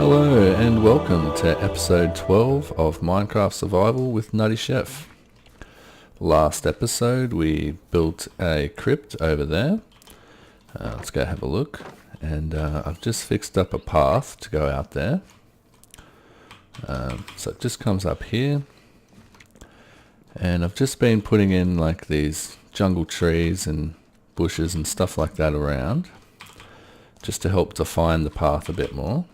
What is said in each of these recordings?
Hello and welcome to episode 12 of Minecraft Survival with NuttyChef. Last episode we built a crypt over there. Let's go have a look. And I've just fixed up a path to go out there. So it just comes up here. And I've just been putting in like these jungle trees and bushes and stuff like that around, just to help define the path a bit more.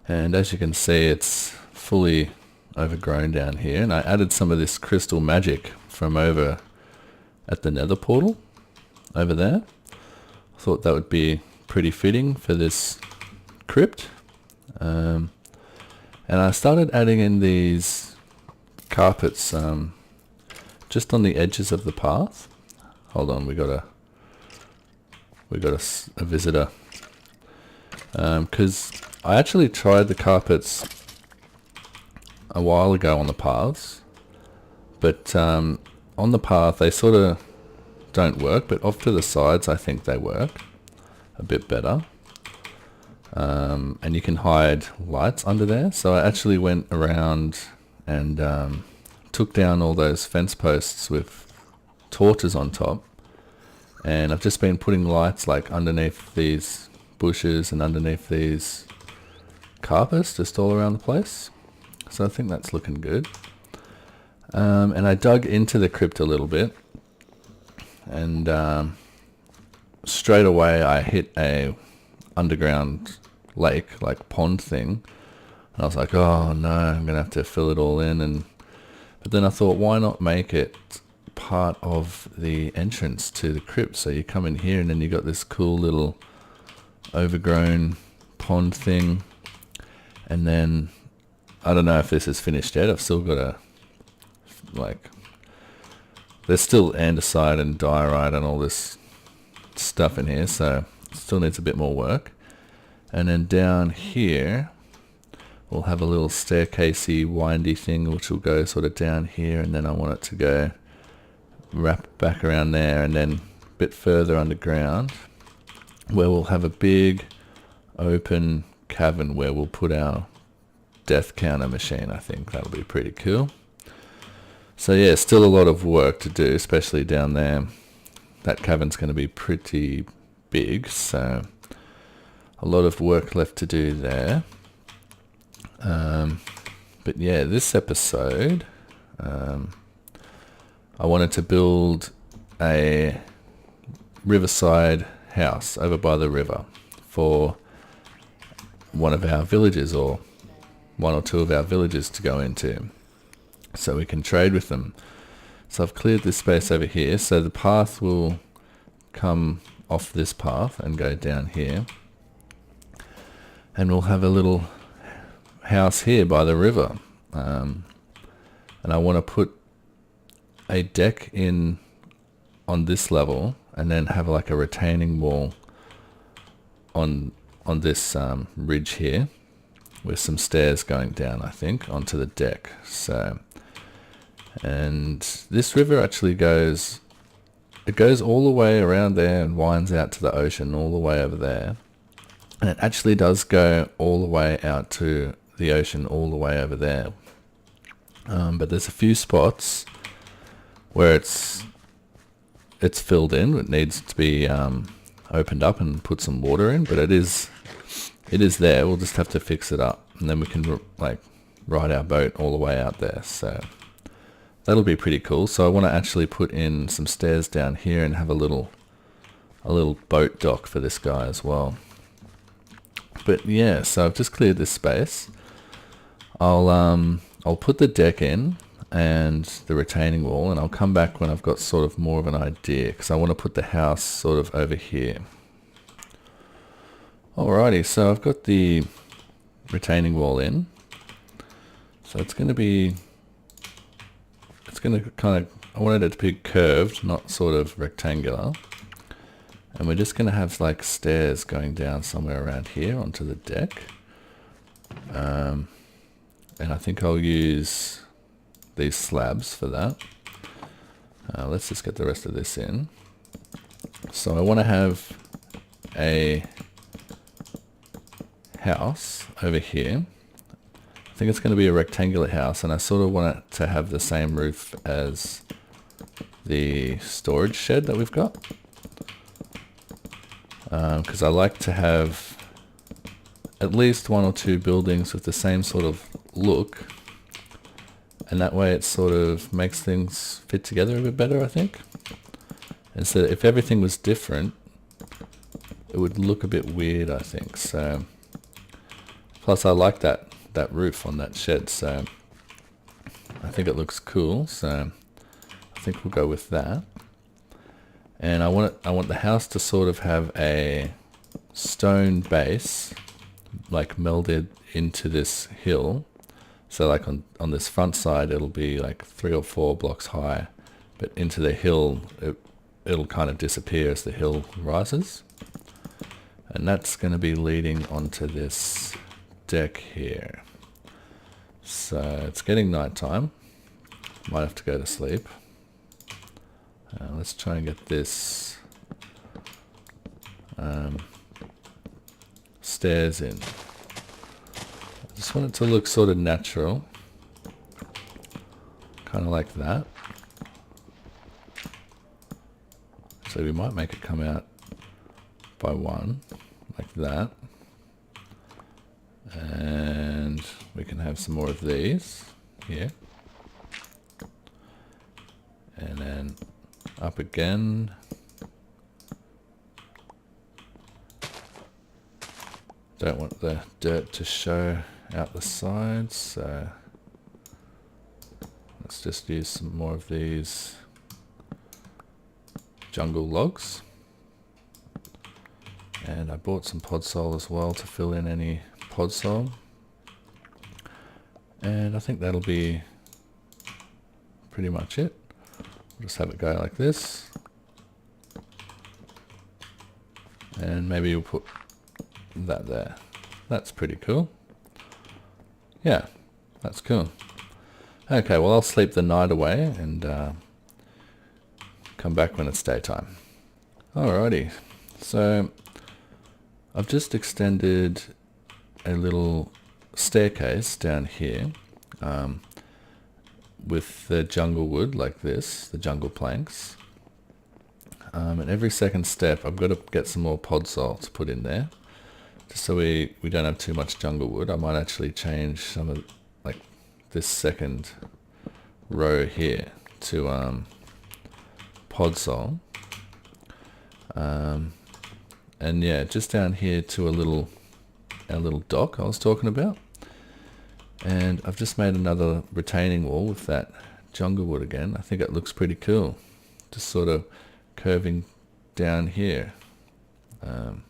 And as you can see, it's fully overgrown down here, and I added some of this crystal magic from over at the nether portal over there. I thought that would be pretty fitting for this crypt. And I started adding in these carpets just on the edges of the path. Hold on, we got a visitor. Because I actually tried the carpets a while ago on the paths, but on the path they sort of don't work, but off to the sides I think they work a bit better. And you can hide lights under there, so I actually went around and took down all those fence posts with torches on top, and I've just been putting lights like underneath these bushes and underneath these carpets just all around the place. So I think that's looking good. And I dug into the crypt a little bit, and straight away I hit a underground lake, like pond thing, and I was like, oh no, I'm gonna have to fill it all in. But then I thought, why not make it part of the entrance to the crypt? So you come in here and then you got this cool little overgrown pond thing, and then I don't know if this is finished yet. I've still got there's still andesite and diorite and all this stuff in here, so it still needs a bit more work. And then down here we'll have a little staircasey windy thing which will go sort of down here, and then I want it to go wrap back around there, and then a bit further underground where we'll have a big open cavern where we'll put our death counter machine. I think that'll be pretty cool. So yeah, still a lot of work to do, especially down there. That cavern's going to be pretty big, so a lot of work left to do there. But yeah, this episode I wanted to build a Riverside house over by the river for one of our villages, or one or two of our villages to go into, so we can trade with them. So I've cleared this space over here, so the path will come off this path and go down here, and we'll have a little house here by the river. And I want to put a deck in on this level, and then have like a retaining wall on this ridge here, with some stairs going down, I think, onto the deck. So, and this river actually goes all the way around there and winds out to the ocean all the way over there, and it actually does go all the way out to the ocean all the way over there. But there's a few spots where it's filled in. It needs to be opened up and put some water in, but it is there. We'll just have to fix it up, and then we can ride our boat all the way out there. So that'll be pretty cool. So I want to actually put in some stairs down here and have a little boat dock for this guy as well. But yeah, so I've just cleared this space. I'll put the deck in and the retaining wall, and I'll come back when I've got sort of more of an idea, because I want to put the house sort of over here. Alrighty, so I've got the retaining wall in. So it's going to kind of, I wanted it to be curved, not sort of rectangular. And we're just going to have like stairs going down somewhere around here onto the deck. And I think I'll use these slabs for that. Let's just get the rest of this in. So I want to have a house over here, I think it's going to be a rectangular house, and I sort of want it to have the same roof as the storage shed that we've got. Because I like to have at least 1 or 2 buildings with the same sort of look, and that way it sort of makes things fit together a bit better, I think. And so if everything was different, it would look a bit weird, I think. So plus I like that roof on that shed, so I think it looks cool, so I think we'll go with that. And I want the house to sort of have a stone base, like melded into this hill. So like on this front side, it'll be like 3 or 4 blocks high, but into the hill, it'll kind of disappear as the hill rises. And that's going to be leading onto this deck here. So it's getting nighttime. Might have to go to sleep. Let's try and get this stairs in. I just want it to look sort of natural, kind of like that. So we might make it come out by 1, like that. And we can have some more of these here. And then up again. Don't want the dirt to show out the sides, so let's just use some more of these jungle logs. And I bought some podsol as well to fill in any podsol. And I think that'll be pretty much it. We'll just have it go like this. And maybe we'll put that there. That's pretty cool. Yeah, that's cool. Okay, well I'll sleep the night away and come back when it's daytime. Alrighty, so I've just extended a little staircase down here with the jungle wood like this, the jungle planks. And every second step I've got to get some more podsol to put in there, just so we don't have too much jungle wood. I might actually change some of like this second row here to podsol. And yeah, just down here to our little dock I was talking about. And I've just made another retaining wall with that jungle wood again. I think it looks pretty cool. Just sort of curving down here. And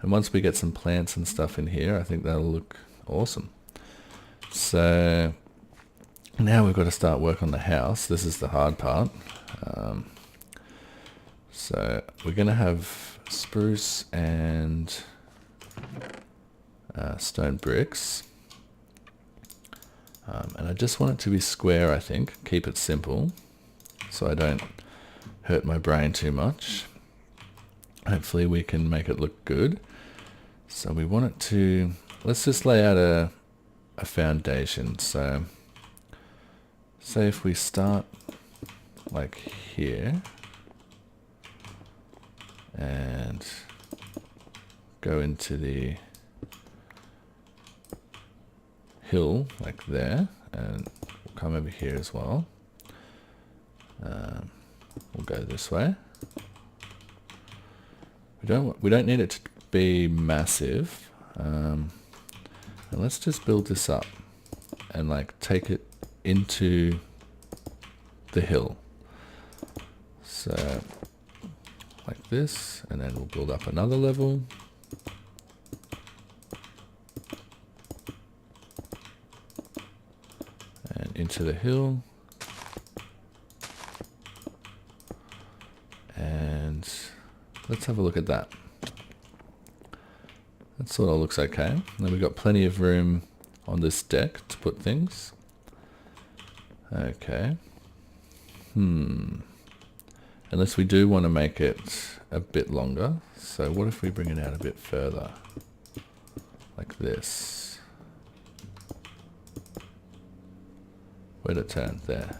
once we get some plants and stuff in here, I think that'll look awesome. So now we've got to start work on the house. This is the hard part. So we're going to have spruce and stone bricks. And I just want it to be square, I think. Keep it simple, so I don't hurt my brain too much. Hopefully we can make it look good. So we want it to, let's just lay out a foundation. So say if we start like here and go into the hill like there, and we'll come over here as well. We'll go this way. We don't need it to be massive, and let's just build this up and like take it into the hill. So like this, and then we'll build up another level. And into the hill. And let's have a look at that. That sort of looks okay. And then we've got plenty of room on this deck to put things. Okay. Unless we do want to make it a bit longer. So what if we bring it out a bit further? like this. Where'd it turn? There.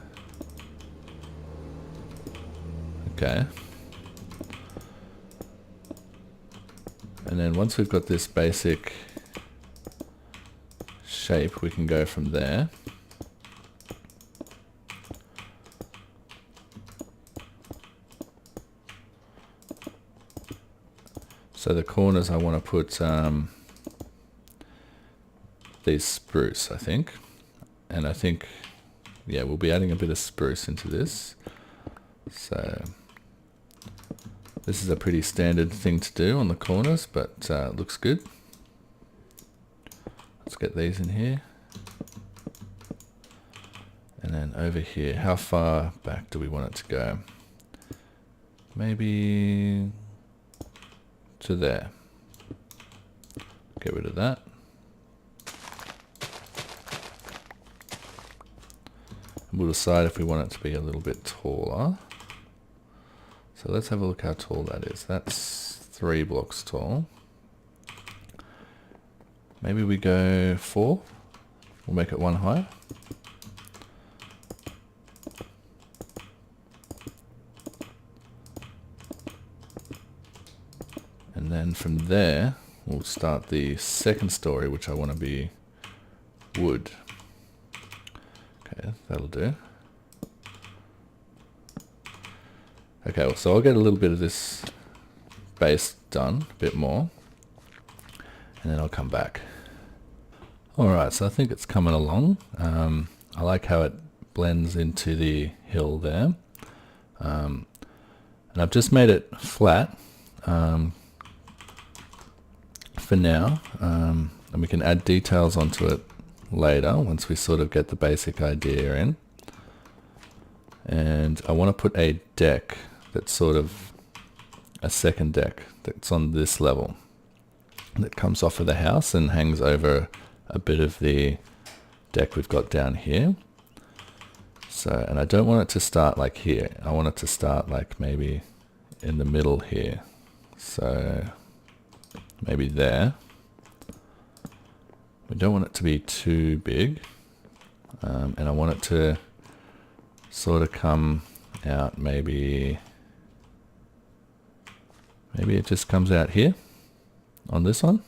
Okay. And then once we've got this basic shape, we can go from there. So the corners I want to put these spruce, I think. And I think, yeah, we'll be adding a bit of spruce into this. So this is a pretty standard thing to do on the corners, but it looks good. Let's get these in here. And then over here, how far back do we want it to go? Maybe to there. Get rid of that. And we'll decide if we want it to be a little bit taller. So let's have a look how tall that is. That's 3 blocks tall. Maybe we go 4. We'll make it 1 higher. And then from there, we'll start the second story, which I want to be wood. Okay, that'll do. Okay, well, so I'll get a little bit of this base done, a bit more, and then I'll come back. Alright, so I think it's coming along. I like how it blends into the hill there. And I've just made it flat for now, and we can add details onto it later once we sort of get the basic idea in. And I want to put a deck that's sort of a second deck that's on this level that comes off of the house and hangs over a bit of the deck we've got down here. So, and I don't want it to start like here. I want it to start like maybe in the middle here. So maybe there. We don't want it to be too big. And I want it to sort of come out maybe it just comes out here on this one.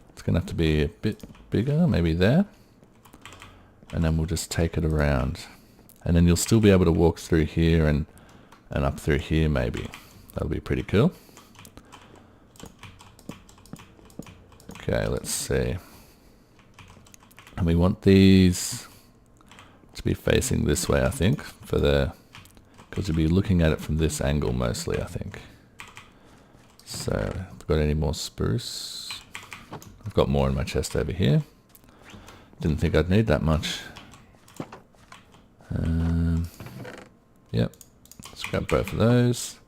It's gonna have to be a bit bigger, maybe there. And then we'll just take it around. And then you'll still be able to walk through here and up through here maybe. That'll be pretty cool. Okay, let's see. And we want these to be facing this way, I think, because you'll be looking at it from this angle mostly, I think. So, I've got any more spruce? I've got more in my chest over here. Didn't think I'd need that much. Yep, let's grab both of those.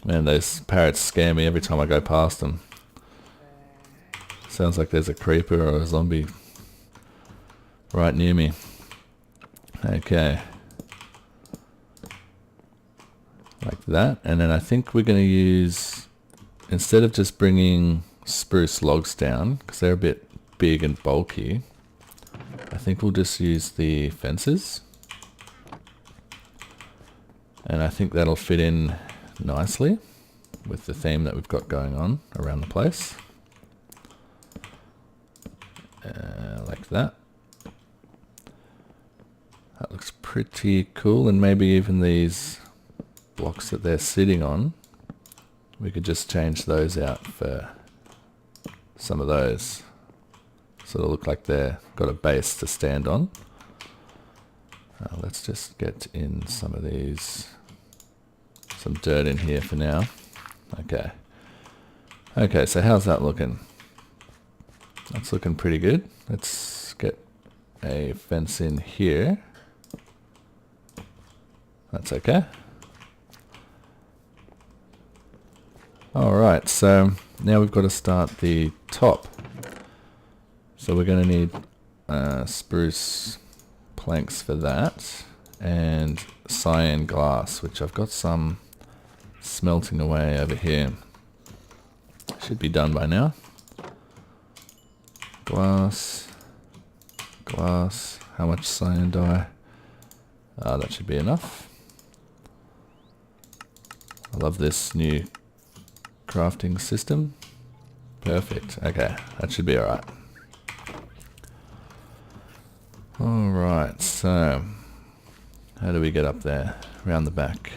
Man, those parrots scare me every time I go past them. Sounds like there's a creeper or a zombie right near me. Okay. Like that. And then I think we're going to use, instead of just bringing spruce logs down, because they're a bit big and bulky, I think we'll just use the fences. And I think that'll fit in nicely with the theme that we've got going on around the place. Like that. That looks pretty cool, and maybe even these blocks that they're sitting on, we could just change those out for some of those. Sort of look like they've got a base to stand on. Let's just get in some of these, some dirt in here for now. Okay. Okay, so how's that looking? That's looking pretty good. Let's get a fence in here. That's okay. Alright, so now we've got to start the top. So we're going to need spruce planks for that, and cyan glass, which I've got some smelting away over here. Should be done by now. Glass. Glass. How much cyan dye? That should be enough. I love this new crafting system. Perfect. Okay, that should be alright. Alright, so how do we get up there? Around the back.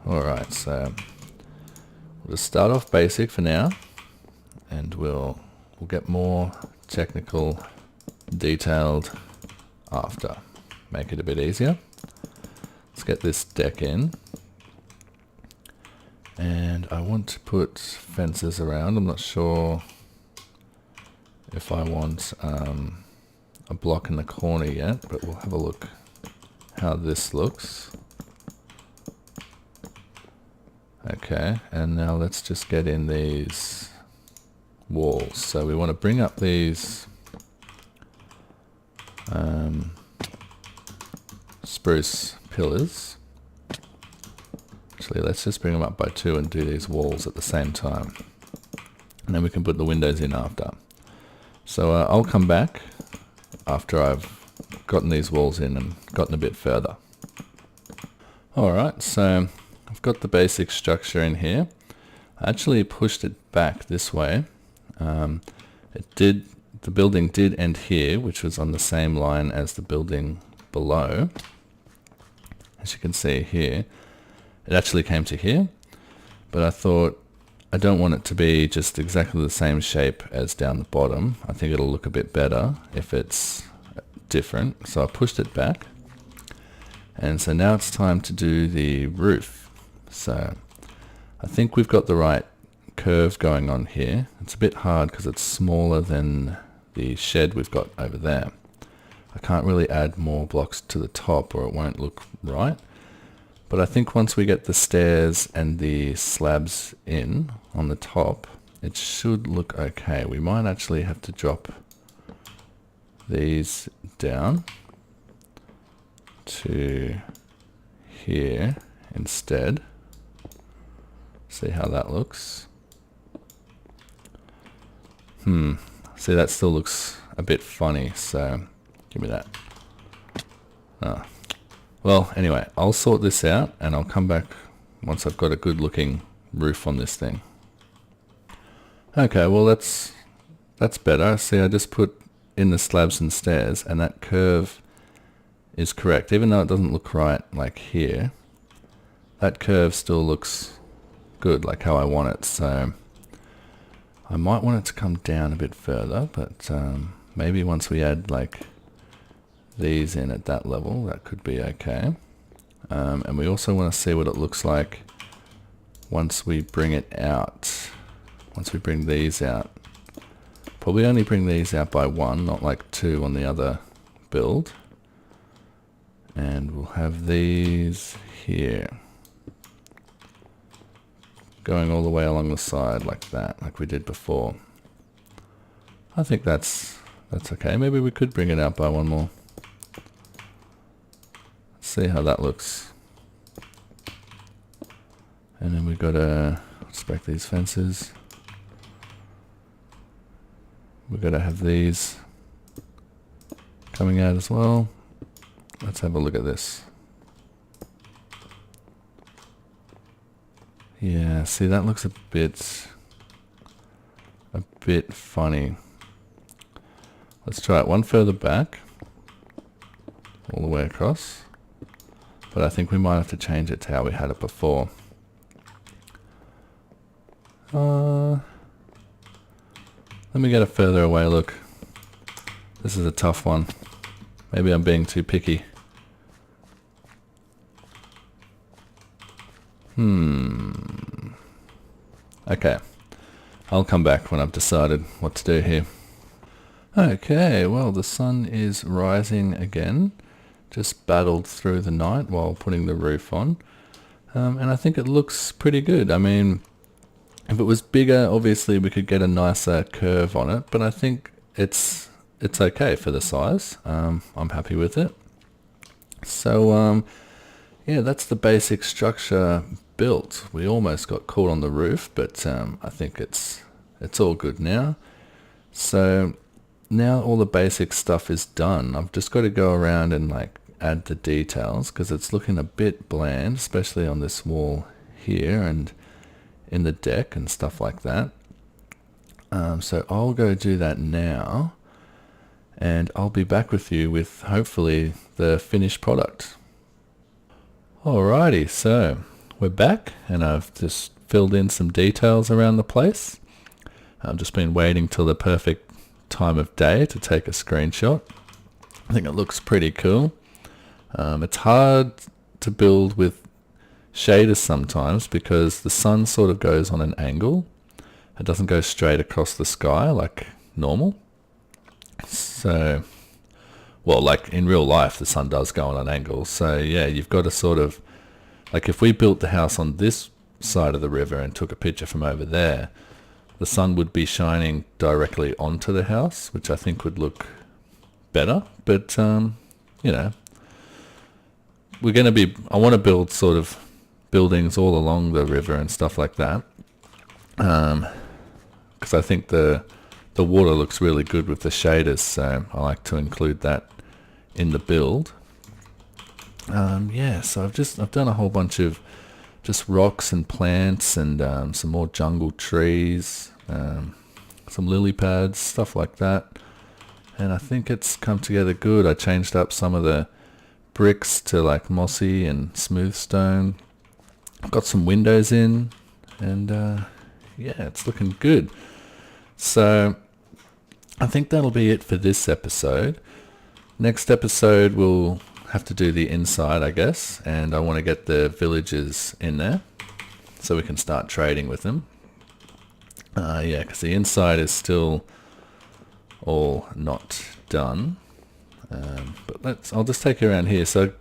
Alright, so we'll just start off basic for now, and we'll get more technical, detailed after. Make it a bit easier. Let's get this deck in. And I want to put fences around. I'm not sure if I want a block in the corner yet, but we'll have a look how this looks. Okay, and now let's just get in these walls. So we want to bring up these spruce pillars. Actually, let's just bring them up by 2 and do these walls at the same time. And then we can put the windows in after. So I'll come back after I've gotten these walls in and gotten a bit further. Alright, so I've got the basic structure in here. I actually pushed it back this way. The building did end here, which was on the same line as the building below. As you can see here, it actually came to here, but I thought I don't want it to be just exactly the same shape as down the bottom. I think it'll look a bit better if it's different. So I pushed it back. And so now it's time to do the roof. So I think we've got the right curve going on here. It's a bit hard because it's smaller than the shed we've got over there. I can't really add more blocks to the top or it won't look right. But I think once we get the stairs and the slabs in on the top, it should look okay. We might actually have to drop these down to here instead. See how that looks. See, that still looks a bit funny, so give me that. Well, anyway, I'll sort this out and I'll come back once I've got a good looking roof on this thing. Okay, well that's better. See, I just put in the slabs and stairs and that curve is correct. Even though it doesn't look right like here, that curve still looks good, like how I want it. So I might want it to come down a bit further, but maybe once we add like these in at that level, that could be okay. And we also want to see what it looks like once we bring it out. Once we bring these out. Probably only bring these out by 1, not like 2 on the other build. And we'll have these here, going all the way along the side like that, like we did before. I think that's okay. Maybe we could bring it out by 1 more. See how that looks. And then we've got to spec these fences. We've got to have these coming out as well. Let's have a look at this. Yeah, see, that looks a bit funny. Let's try it one further back, all the way across. But I think we might have to change it to how we had it before. Let me get a further away look. This is a tough one. Maybe I'm being too picky. Okay. I'll come back when I've decided what to do here. Okay, well, the sun is rising again. Just battled through the night while putting the roof on. And I think it looks pretty good. I mean, if it was bigger, obviously we could get a nicer curve on it, but I think it's okay for the size. I'm happy with it. So yeah, that's the basic structure built. We almost got caught on the roof, but I think it's all good now. So now all the basic stuff is done. I've just got to go around and like add the details because it's looking a bit bland, especially on this wall here and in the deck and stuff like that. So I'll go do that now, and I'll be back with you with hopefully the finished product. Alrighty, so we're back and I've just filled in some details around the place. I've just been waiting till the perfect time of day to take a screenshot. I think it looks pretty cool. It's hard to build with shaders sometimes because the sun sort of goes on an angle. It doesn't go straight across the sky like normal. So, well, like in real life, the sun does go on an angle. So yeah, you've got to sort of, like if we built the house on this side of the river and took a picture from over there, the sun would be shining directly onto the house, which I think would look better. But, you know, I want to build sort of buildings all along the river and stuff like that. Because I think the water looks really good with the shaders, so I like to include that in the build. Yeah, so I've done a whole bunch of just rocks and plants and some more jungle trees, some lily pads, stuff like that. And I think it's come together good. I changed up some of the bricks to like mossy and smooth stone. I've got some windows in, and yeah, it's looking good. So I think that'll be it for this episode. Next episode we'll have to do the inside, I guess, and I want to get the villagers in there so we can start trading with them. Yeah, because the inside is still all not done. But I'll just take you around here. So it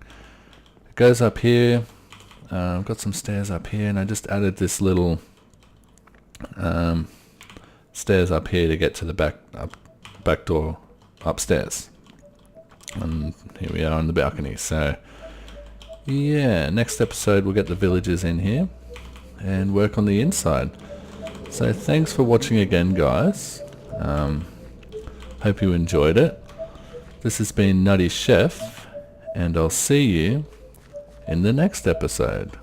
goes up here. I've got some stairs up here, and I just added this little stairs up here to get to the back door upstairs. And here we are on the balcony. So yeah, next episode we'll get the villagers in here and work on the inside. So thanks for watching again, guys. Hope you enjoyed it. This has been NuttyChef, and I'll see you in the next episode.